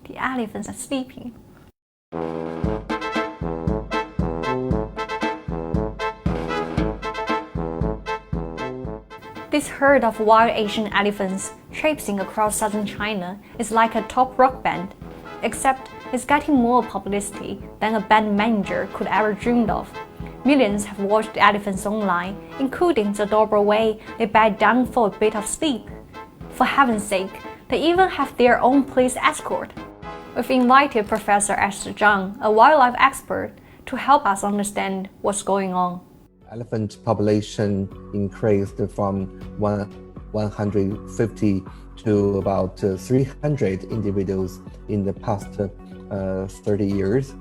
The elephants are sleeping. This herd of wild Asian elephants traipsing across southern China is like a top rock band, except it's getting more publicity than a band manager could ever dreamed of. Millions have watched the elephants online, including the adorable way they bed down for a bit of sleep. For heaven's sake, they even have their own police escort. We've invited Professor Esther Zhang, a wildlife expert, to help us understand what's going on. Elephant population increased from 150 to about 300 individuals in the past 30 years.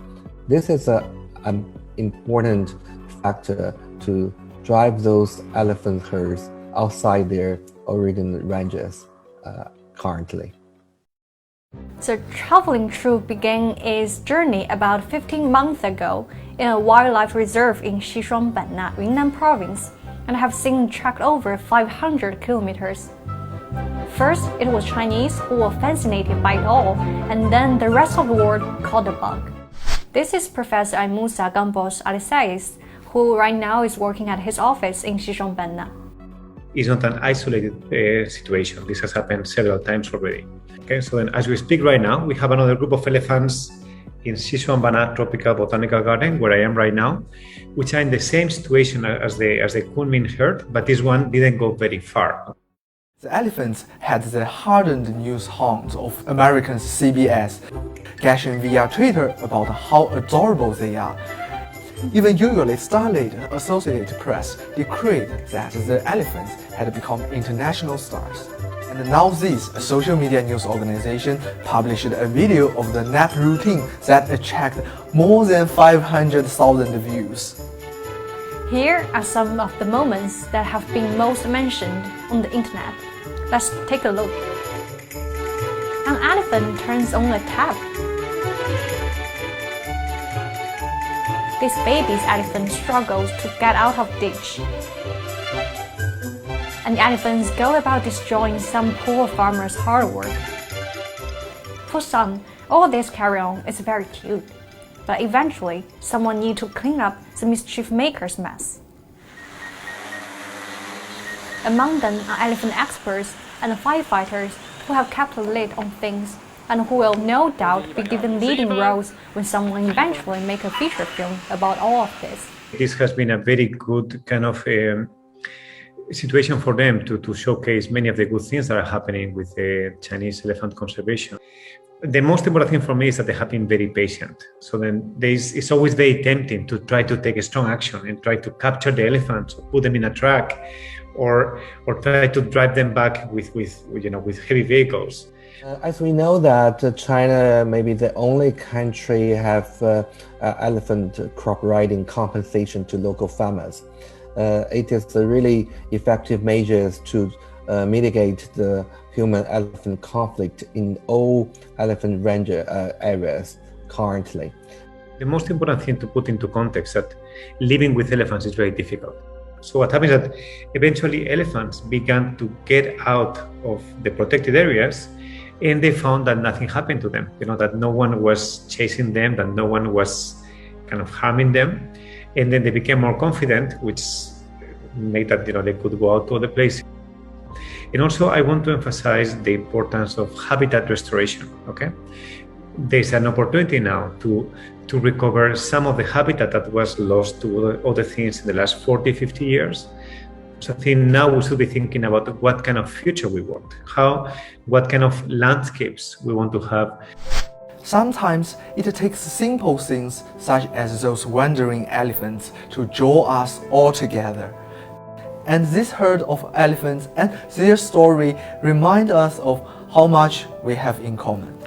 This is an important factor to drive those elephant herds outside their original ranges currently. The traveling troupe began its journey about 15 months ago in a wildlife reserve in Xishuangbanna, Yunnan Province, and have since trekked over 500 kilometers. First, it was Chinese who were fascinated by it all, and then the rest of the world caught the bug. This is Professor Musa Gambos Alisais, who right now is working at his office in Xishuangbanna. It's not an isolated situation. This has happened several times already. Okay, so then as we speak right now, we have another group of elephants in Xishuangbanna Tropical Botanical Garden, where I am right now, which are in the same situation as the Kunming herd, but this one didn't go very far. The elephants had the hardened news hounds of American CBS, gushing via Twitter about how adorable they are. Even usually starlit Associated Press decreed that the elephants had become international stars. And now this social media news organization published a video of the nap routine that attracted more than 500,000 views. Here are some of the moments that have been most mentioned on the internet. Let's take a look. An elephant turns on a tap. This baby's elephant struggles to get out of ditch. And elephants go about destroying some poor farmer's hard work. For some, all this carry-on is very cute, but eventually someone needs to clean up the mischief maker's mess. Among them are elephant experts and firefighters who have kept a lid on things and who will no doubt be given leading roles when someone eventually make a feature film about all of this. This has been a very good kind of situation for them to showcase many of the good things that are happening with the Chinese elephant conservation. The most important thing for me is that they have been very patient. So then it's always very tempting to try to take a strong action and try to capture the elephants, or put them in a truck, or try to drive them back with heavy vehicles. As we know that China may be the only country have elephant crop riding compensation to local farmers. It is a really effective measures to mitigate the human-elephant conflict in all elephant range areas currently. The most important thing to put into context is that living with elephants is very difficult. So what happens is that eventually elephants began to get out of the protected areas, and they found that nothing happened to them. That no one was chasing them, that no one was kind of harming them. And then they became more confident, which made that they could go out to other places. And also, I want to emphasize the importance of habitat restoration. Okay, there's an opportunity now to recover some of the habitat that was lost to other things in the last 40, 50 years. So I think now we should be thinking about what kind of future we want, what kind of landscapes we want to have. Sometimes it takes simple things such as those wandering elephants to draw us all together. And this herd of elephants and their story remind us of how much we have in common.